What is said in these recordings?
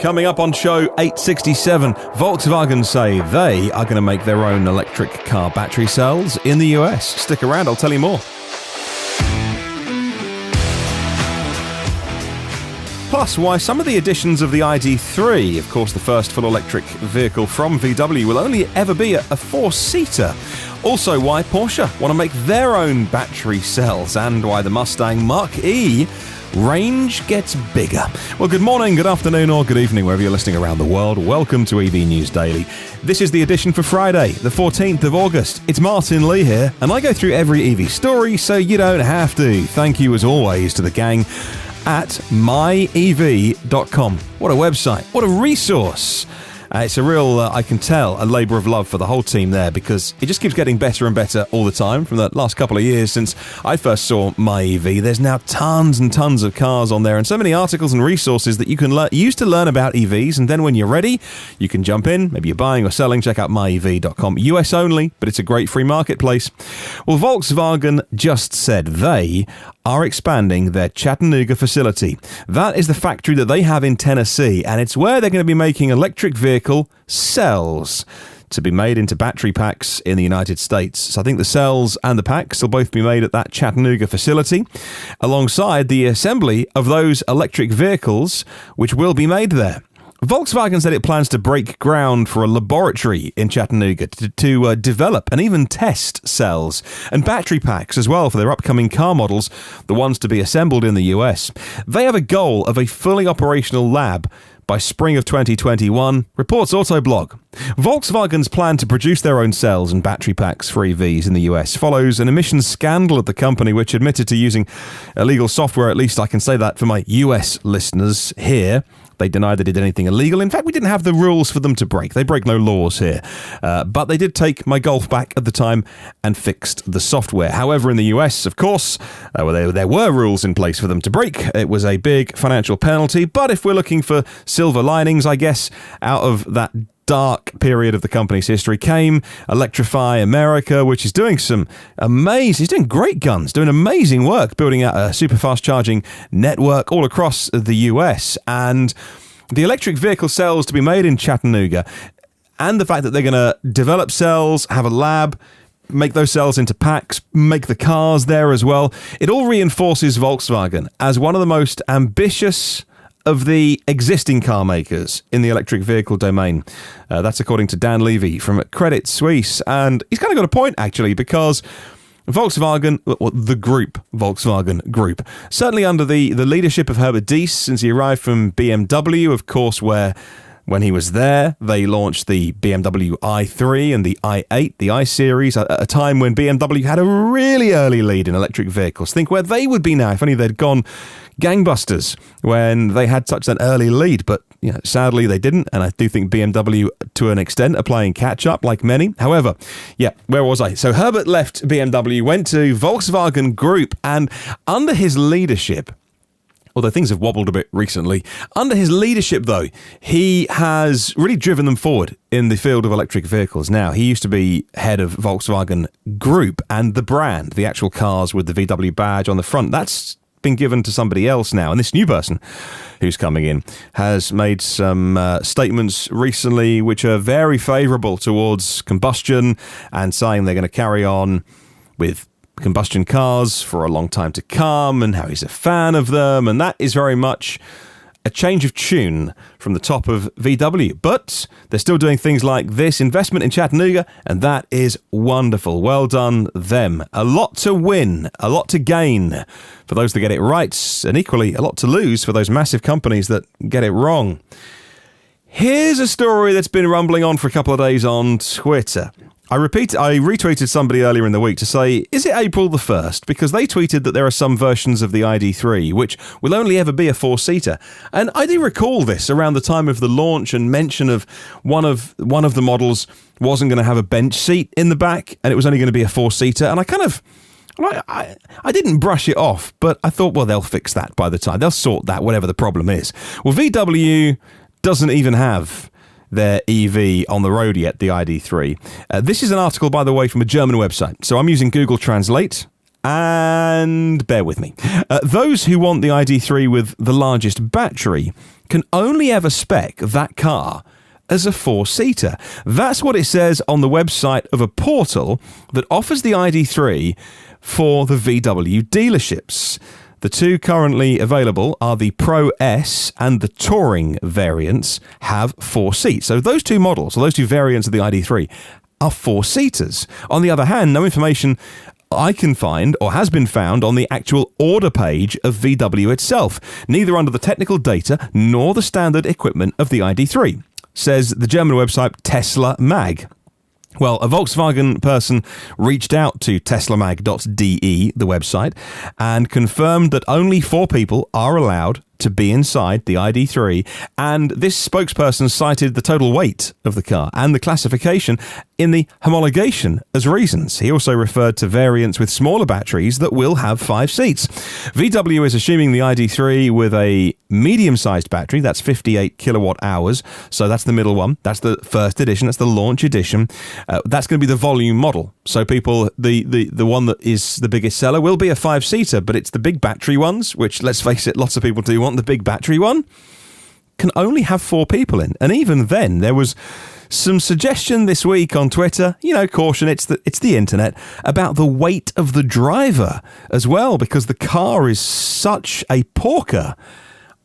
Coming up on show 867, Volkswagen say they are going to make their own electric car battery cells in the US. Stick around, I'll tell you more. Plus, why some of the editions of the ID3, of course the first full electric vehicle from VW, will only ever be a four-seater. Also, why Porsche want to make their own battery cells, and why the Mustang Mach-E range gets bigger. Well, good morning, good afternoon, or good evening, wherever you're listening around the world. Welcome to EV News Daily. This is the edition for Friday, the 14th of August. It's Martyn Lee here, and I go through every EV story so you don't have to. Thank you, as always, to the gang at myev.com. What a website, what a resource. It's a real, I can tell, a labour of love for the whole team there, because it just keeps getting better and better all the time. From the last couple of years since I first saw MyEV, there's now tons and tons of cars on there, and so many articles and resources that you can use to learn about EVs, and then when you're ready, you can jump in. Maybe you're buying or selling, check out myev.com. US only, but it's a great free marketplace. Well, Volkswagen just said they are expanding their Chattanooga facility. That is the factory that they have in Tennessee, and it's where they're going to be making electric vehicle cells to be made into battery packs in the United States. So I think the cells and the packs will both be made at that Chattanooga facility, alongside the assembly of those electric vehicles which will be made there. Volkswagen said it plans to break ground for a laboratory in Chattanooga to develop and even test cells and battery packs as well for their upcoming car models, the ones to be assembled in the US. They have a goal of a fully operational lab by spring of 2021, reports Autoblog. Volkswagen's plan to produce their own cells and battery packs for EVs in the US follows an emissions scandal at the company, which admitted to using illegal software. At least I can say that for my US listeners here. They denied they did anything illegal. In fact, we didn't have the rules for them to break. They break no laws here. But they did take my Golf back at the time and fixed the software. However, in the US, of course, there were rules in place for them to break. It was a big financial penalty. But if we're looking for silver linings, I guess, out of that dark period of the company's history came Electrify America, which is doing some amazing, he's doing great guns, doing amazing work, building out a super fast charging network all across the US. And the electric vehicle cells to be made in Chattanooga, and the fact that they're going to develop cells, have a lab, make those cells into packs, make the cars there as well, it all reinforces Volkswagen as one of the most ambitious of the existing car makers in the electric vehicle domain. That's according to Dan Levy from Credit Suisse. And he's kind of got a point, actually, because Volkswagen, the group, Volkswagen Group, certainly under the leadership of Herbert since he arrived from BMW, of course, where when he was there, they launched the BMW i3 and the i8, the i-Series, at a time when BMW had a really early lead in electric vehicles. Think where they would be now if only they'd gone gangbusters when they had such an early lead. But sadly, they didn't, and I do think BMW, to an extent, are playing catch-up, like many. However, where was I? So Herbert left BMW, went to Volkswagen Group, and under his leadership, although things have wobbled a bit recently, under his leadership, though, he has really driven them forward in the field of electric vehicles. Now, he used to be head of Volkswagen Group, and the brand, the actual cars with the VW badge on the front, that's been given to somebody else now. And this new person who's coming in has made some statements recently which are very favourable towards combustion, and saying they're going to carry on with combustion cars for a long time to come, and how he's a fan of them, and that is very much a change of tune from the top of VW. But they're still doing things like this investment in Chattanooga, and that is wonderful. Well done them. A lot to win, a lot to gain for those that get it right, and equally a lot to lose for those massive companies that get it wrong. Here's a story that's been rumbling on for a couple of days on Twitter. I retweeted somebody earlier in the week to say, is it April the 1st? Because they tweeted that there are some versions of the ID3 which will only ever be a four-seater. And I do recall this around the time of the launch, and mention of one of the models wasn't going to have a bench seat in the back, and it was only going to be a four-seater. And I didn't brush it off, but I thought, well, they'll fix that by the time. They'll sort that, whatever the problem is. Well, VW doesn't even have their EV on the road yet, the ID3. This is an article, by the way, from a German website. So I'm using Google Translate, And bear with me. Those who want the ID3 with the largest battery can only ever spec that car as a 4-seater. That's what it says on the website of a portal that offers the ID3 for the VW dealerships. The two currently available are the Pro S and the Touring variants have 4 seats. So those two models, or those two variants of the ID3, are 4-seaters. On the other hand, no information I can find or has been found on the actual order page of VW itself, neither under the technical data nor the standard equipment of the ID3, says the German website Tesla Mag. Well, a Volkswagen person reached out to teslamag.de, the website, and confirmed that only 4 people are allowed to be inside the ID3, and this spokesperson cited the total weight of the car and the classification in the homologation as reasons. He also referred to variants with smaller batteries that will have 5 seats. VW is assuming the ID3 with a medium-sized battery, that's 58 kilowatt hours, so that's the middle one, that's the first edition, that's the launch edition, that's going to be the volume model. So people, the one that is the biggest seller will be a 5-seater, but it's the big battery ones, which, let's face it, lots of people do want the big battery one, can only have 4 people in. And even then, there was some suggestion this week on Twitter, caution, it's the internet, about the weight of the driver as well, because the car is such a porker.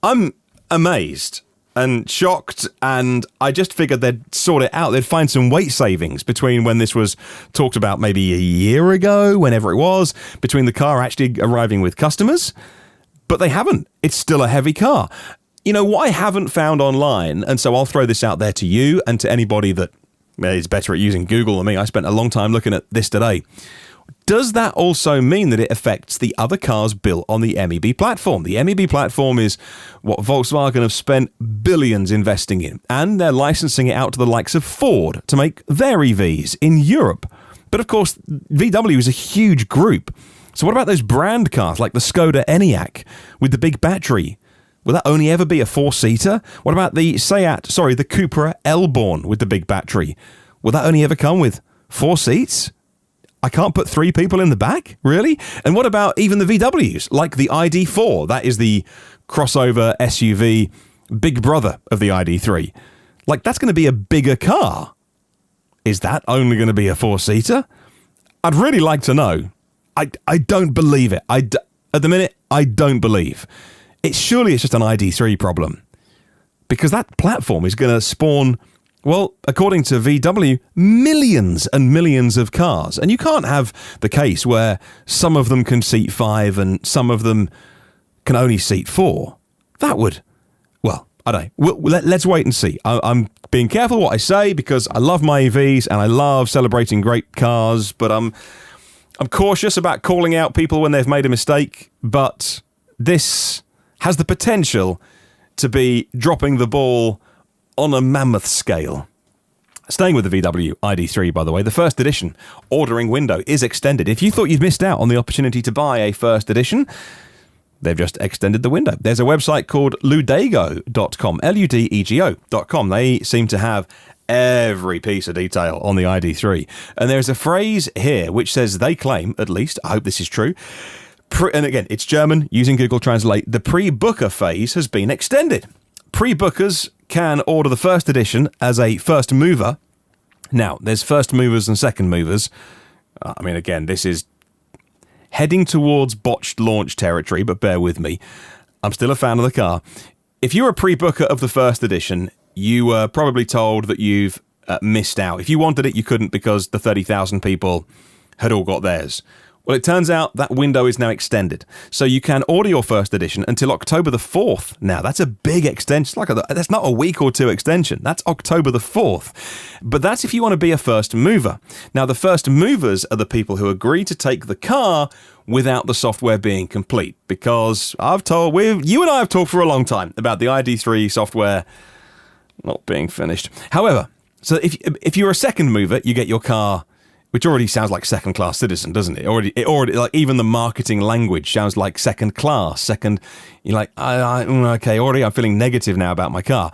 I'm amazed and shocked, and I just figured they'd sort it out. They'd find some weight savings between when this was talked about maybe a year ago, whenever it was, between the car actually arriving with customers. But they haven't. It's still a heavy car. What I haven't found online, and so I'll throw this out there to you and to anybody that is better at using Google than me. I spent a long time looking at this today. Does that also mean that it affects the other cars built on the MEB platform? The MEB platform is what Volkswagen have spent billions investing in, and they're licensing it out to the likes of Ford to make their EVs in Europe. But of course, VW is a huge group. So what about those brand cars like the Skoda Enyaq with the big battery? Will that only ever be a 4-seater? What about the the Cupra Elborn with the big battery? Will that only ever come with 4 seats? I can't put 3 people in the back? Really? And what about even the VWs, like the ID4? That is the crossover SUV big brother of the ID3. Like, that's going to be a bigger car. Is that only going to be a 4-seater? I'd really like to know. I don't believe it. At the minute, I don't believe. Surely it's just an ID3 problem. Because that platform is going to spawn, well, according to VW, millions and millions of cars. And you can't have the case where some of them can seat 5 and some of them can only seat 4. That would, well, I don't know. Let's wait and see. I'm being careful what I say because I love my EVs and I love celebrating great cars, but I'm cautious about calling out people when they've made a mistake, but this has the potential to be dropping the ball on a mammoth scale. Staying with the VW ID3, by the way, the first edition ordering window is extended. If you thought you'd missed out on the opportunity to buy a first edition, they've just extended the window. There's a website called ludego.com, Ludego.com. They seem to have every piece of detail on the ID3. And there's a phrase here which says they claim, at least, I hope this is true, and again, it's German, using Google Translate, the pre-booker phase has been extended. Pre-bookers can order the first edition as a first mover. Now, there's first movers and second movers. Again, this is heading towards botched launch territory, but bear with me. I'm still a fan of the car. If you're a pre-booker of the first edition, you were probably told that you've missed out. If you wanted it, you couldn't because the 30,000 people had all got theirs. Well, it turns out that window is now extended. So you can order your first edition until October the 4th. Now, that's a big extension. That's not a week or 2 extension. That's October the 4th. But that's if you want to be a first mover. Now, the first movers are the people who agree to take the car without the software being complete. Because you and I have talked for a long time about the ID3 software not being finished. However, so if you're a second mover, you get your car, which already sounds like second-class citizen, doesn't it? It already, like, even the marketing language sounds like second class. You're like, okay, already I'm feeling negative now about my car.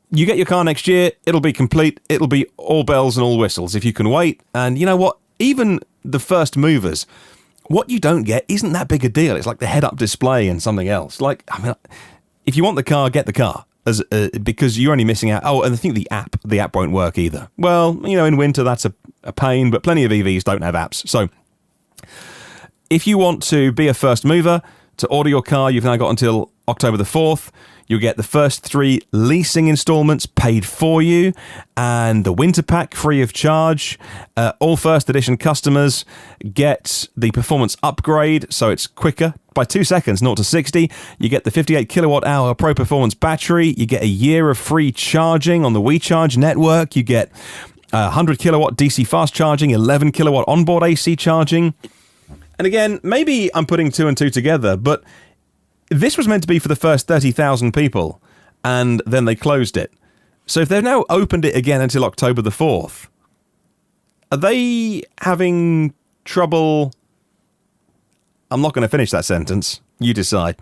You get your car next year, it'll be complete, it'll be all bells and all whistles if you can wait. And you know what? Even the first movers what you don't get isn't that big a deal. It's like the head-up display and something else. Like, I mean, if you want the car, get the car. Because you're only missing out. Oh, and I think the app won't work either. Well, in winter that's a pain, but plenty of EVs don't have apps. So if you want to be a first mover to order your car, you've now got until October the 4th. You'll get the first 3 leasing installments paid for you and the winter pack free of charge. All first edition customers get the performance upgrade, so it's quicker by 2 seconds, 0 to 60. You get the 58 kilowatt hour Pro Performance battery. You get a year of free charging on the WeCharge network. You get 100 kilowatt DC fast charging, 11 kilowatt onboard AC charging. And again, maybe I'm putting 2 and 2 together, but this was meant to be for the first 30,000 people, and then they closed it. So if they've now opened it again until October the 4th, are they having trouble? I'm not going to finish that sentence. You decide.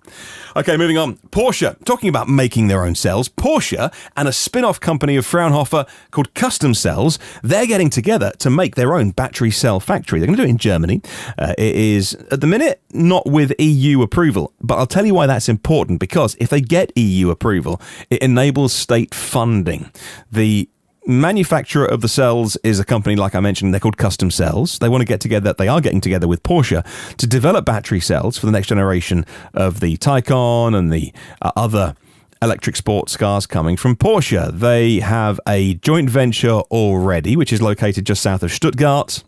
Okay, moving on. Porsche. Talking about making their own cells, Porsche and a spin-off company of Fraunhofer called Custom Cells, they're getting together to make their own battery cell factory. They're going to do it in Germany. It is, at the minute, not with EU approval. But I'll tell you why that's important, because if they get EU approval, it enables state funding. The manufacturer of the cells is a company, like I mentioned, they're called Custom Cells. They want to get together, they are getting together with Porsche to develop battery cells for the next generation of the Taycan and the other electric sports cars coming from Porsche. They have a joint venture already, which is located just south of Stuttgart.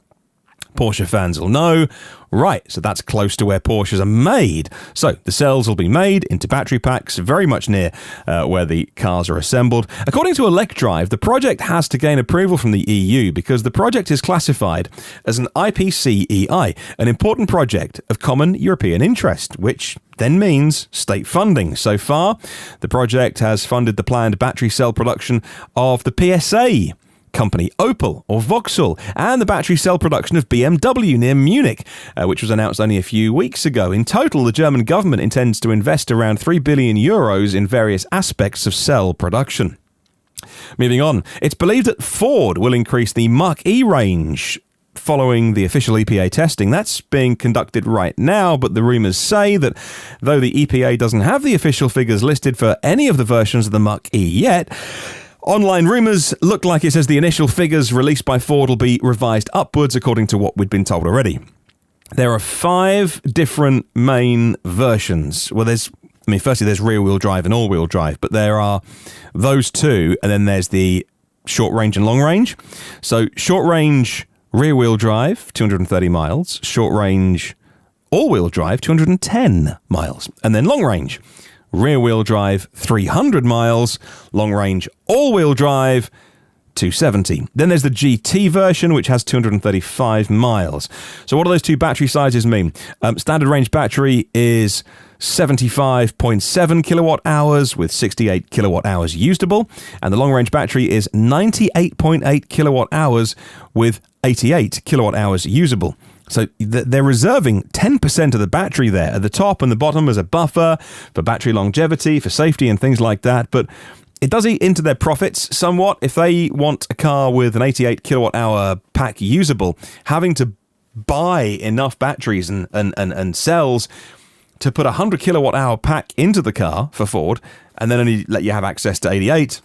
Porsche fans will know. Right, so that's close to where Porsches are made. So the cells will be made into battery packs very much near where the cars are assembled. According to ElecDrive, the project has to gain approval from the EU because the project is classified as an IPCEI, an important project of common European interest, which then means state funding. So far, the project has funded the planned battery cell production of the PSA company Opel or Vauxhall and the battery cell production of BMW near Munich, which was announced only a few weeks ago. In total, the German government intends to invest around 3 billion euros in various aspects of cell production. Moving on, it's believed that Ford will increase the Mach-E range following the official EPA testing. That's being conducted right now, but the rumours say that though the EPA doesn't have the official figures listed for any of the versions of the Mach-E yet, online rumours look like it says the initial figures released by Ford will be revised upwards according to what we'd been told already. There are 5 different main versions. Well, firstly, there's rear-wheel drive and all-wheel drive, but there are those 2, and then there's the short range and long range. So short range rear-wheel drive, 230 miles. Short range all-wheel drive, 210 miles. And then long range rear-wheel drive, 300 miles, long-range all-wheel drive, 270. Then there's the GT version, which has 235 miles. So what do those 2 battery sizes mean? Standard range battery is 75.7 kilowatt hours with 68 kilowatt hours usable, and the long-range battery is 98.8 kilowatt hours with 88 kilowatt hours usable. So they're reserving 10% of the battery there at the top and the bottom as a buffer for battery longevity, for safety and things like that. But it does eat into their profits somewhat. If they want a car with an 88 kilowatt hour pack usable, having to buy enough batteries and cells to put a 100 kilowatt hour pack into the car for Ford and then only let you have access to 88,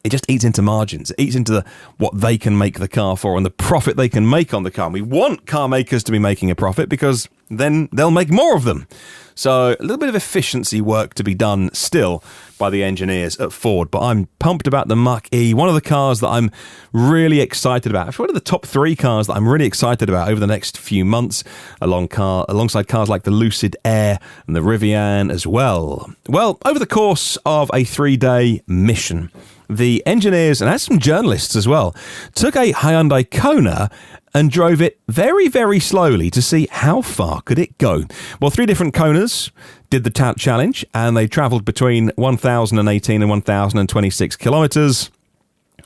it just eats into margins. It eats into what they can make the car for and the profit they can make on the car. And we want car makers to be making a profit because then they'll make more of them. So a little bit of efficiency work to be done still by the engineers at Ford. But I'm pumped about the Mach-E, one of the cars that I'm really excited about. It's one of the top 3 cars that I'm really excited about over the next few months, alongside cars like the Lucid Air and the Rivian as well. Well, over the course of a 3-day mission, the engineers, and some journalists as well, took a Hyundai Kona and drove it very, very slowly to see how far could it go. Well, 3 different Konas did the challenge, and they travelled between 1,018 and 1,026 kilometres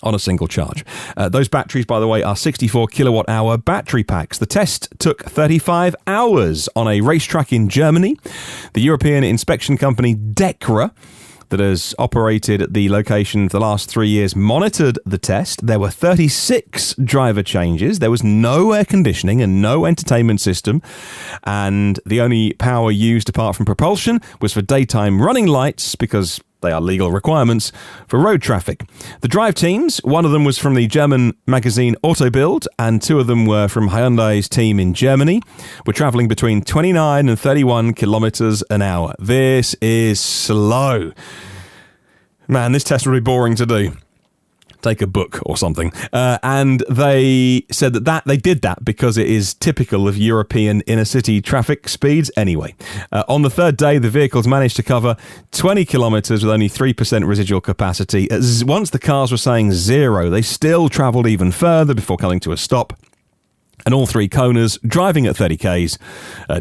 on a single charge. Those batteries, by the way, are 64 kilowatt hour battery packs. The test took 35 hours on a racetrack in Germany. The European inspection company DEKRA that has operated at the location for the last 3 years monitored the test. There were 36 driver changes. There was no air conditioning and no entertainment system. And the only power used apart from propulsion was for daytime running lights, because they are legal requirements for road traffic. The drive teams, one of them was from the German magazine Autoblog, and two of them were from Hyundai's team in Germany, were travelling between 29 and 31 kilometres an hour. This is slow. Man, this test would be boring to do. Take a book or something. And they said that they did that because it is typical of European inner-city traffic speeds anyway. On the third day, the vehicles managed to cover 20 kilometres with only 3% residual capacity. Once the cars were saying zero, they still travelled even further before coming to a stop. And all three Konas, driving at 30 Ks,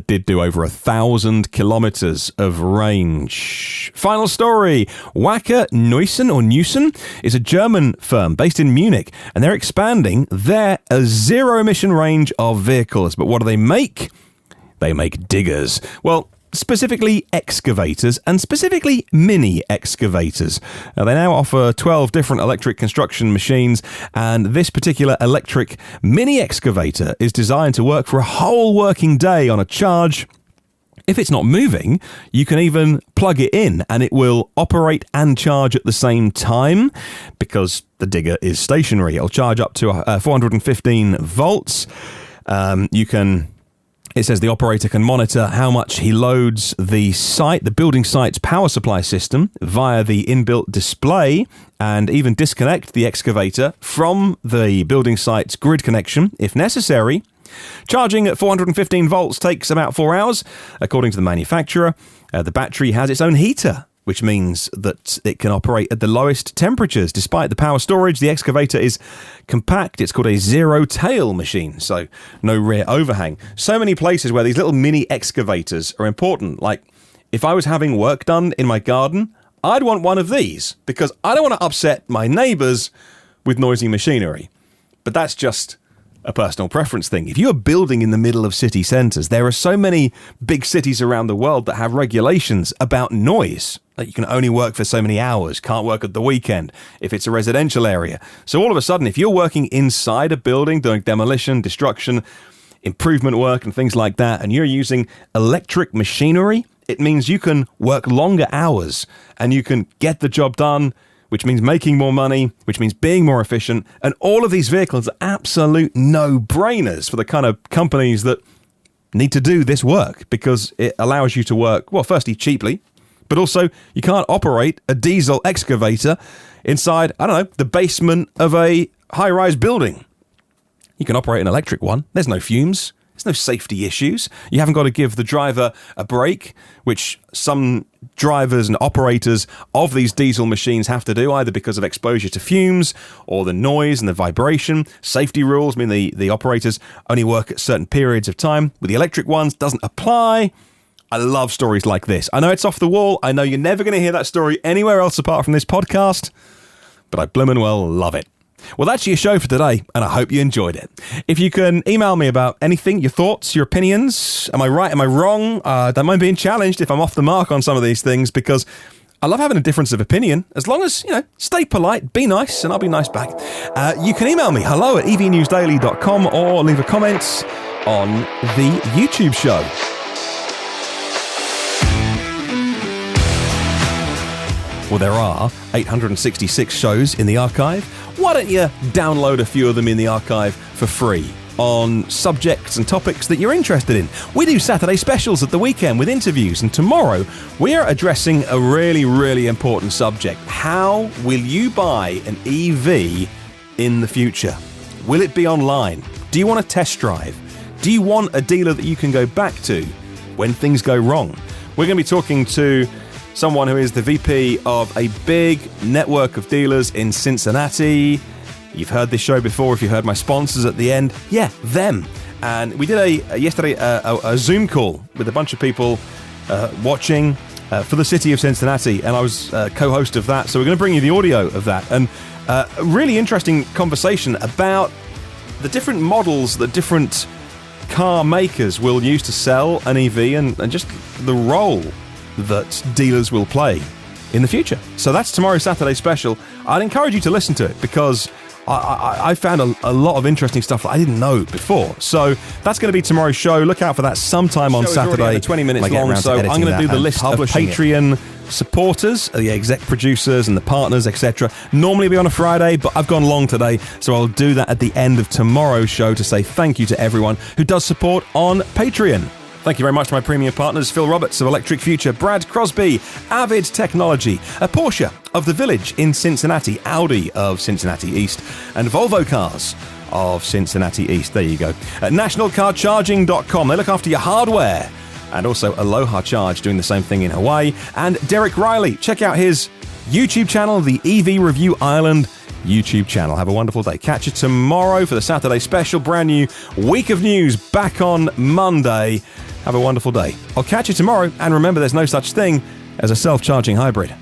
did do over 1,000 kilometres of range. Final story. Wacker Newson is a German firm based in Munich, and they're expanding their zero-emission range of vehicles. But what do they make? They make diggers. Well, specifically excavators, and specifically mini excavators. Now, they now offer 12 different electric construction machines, and this particular electric mini excavator is designed to work for a whole working day on a charge. If it's not moving, you can even plug it in and it will operate and charge at the same time, because the digger is stationary. It'll charge up to 415 volts. It says the operator can monitor how much he loads the building site's power supply system via the inbuilt display, and even disconnect the excavator from the building site's grid connection if necessary. Charging at 415 volts takes about 4 hours, according to the manufacturer. The battery has its own heater, which means that it can operate at the lowest temperatures. Despite the power storage, the excavator is compact. It's called a zero-tail machine, so no rear overhang. So many places where these little mini excavators are important. Like, if I was having work done in my garden, I'd want one of these, because I don't want to upset my neighbours with noisy machinery. But that's just a personal preference thing. If you're building in the middle of city centres, there are so many big cities around the world that have regulations about noise. Like, you can only work for so many hours, can't work at the weekend if it's a residential area. So all of a sudden, if you're working inside a building, doing demolition, destruction, improvement work and things like that, and you're using electric machinery, it means you can work longer hours and you can get the job done, which means making more money, which means being more efficient. And all of these vehicles are absolute no-brainers for the kind of companies that need to do this work, because it allows you to work, well, firstly, cheaply, but also you can't operate a diesel excavator inside, the basement of a high-rise building. You can operate an electric one. There's no fumes. There's no safety issues. You haven't got to give the driver a break, which some drivers and operators of these diesel machines have to do, either because of exposure to fumes or the noise and the vibration. Safety rules mean the operators only work at certain periods of time. With the electric ones, doesn't apply. I love stories like this. I know it's off the wall. I know you're never going to hear that story anywhere else apart from this podcast, but I bloomin' well love it. Well, that's your show for today, and I hope you enjoyed it. If you can email me about anything, your thoughts, your opinions, am I right, am I wrong? Don't mind being challenged if I'm off the mark on some of these things, because I love having a difference of opinion, as long as, stay polite, be nice, and I'll be nice back. You can email me, hello@evnewsdaily.com, or leave a comment on the YouTube show. Well, there are 866 shows in the archive. Why don't you download a few of them in the archive for free on subjects and topics that you're interested in? We do Saturday specials at the weekend with interviews, and tomorrow we are addressing a really, really important subject. How will you buy an EV in the future? Will it be online? Do you want a test drive? Do you want a dealer that you can go back to when things go wrong? We're going to be talking to someone who is the VP of a big network of dealers in Cincinnati. You've heard this show before if you heard my sponsors at the end. Yeah, them. And we did yesterday a Zoom call with a bunch of people watching for the city of Cincinnati, and I was co-host of that. So we're going to bring you the audio of that. And a really interesting conversation about the different models that different car makers will use to sell an EV, and just the role that dealers will play in the future. So that's tomorrow's Saturday special. I'd encourage you to listen to it because I found a lot of interesting stuff that I didn't know before. So that's going to be tomorrow's show. Look out for that sometime on Saturday. 20 minutes long, so I'm going to do the list of Patreon supporters, the exec producers and the partners, etc. Normally it'll be on a Friday, but I've gone long today, so I'll do that at the end of tomorrow's show to say thank you to everyone who does support on Patreon. Thank you very much to my premium partners, Phil Roberts of Electric Future, Brad Crosby, Avid Technology, a Porsche of the Village in Cincinnati, Audi of Cincinnati East, and Volvo Cars of Cincinnati East. There you go. At nationalcarcharging.com, they look after your hardware. And also Aloha Charge doing the same thing in Hawaii. And Derek Riley, check out his YouTube channel, the EV Review Ireland YouTube channel. Have a wonderful day. Catch you tomorrow for the Saturday special. Brand new week of news back on Monday. Have a wonderful day. I'll catch you tomorrow. And remember, there's no such thing as a self-charging hybrid.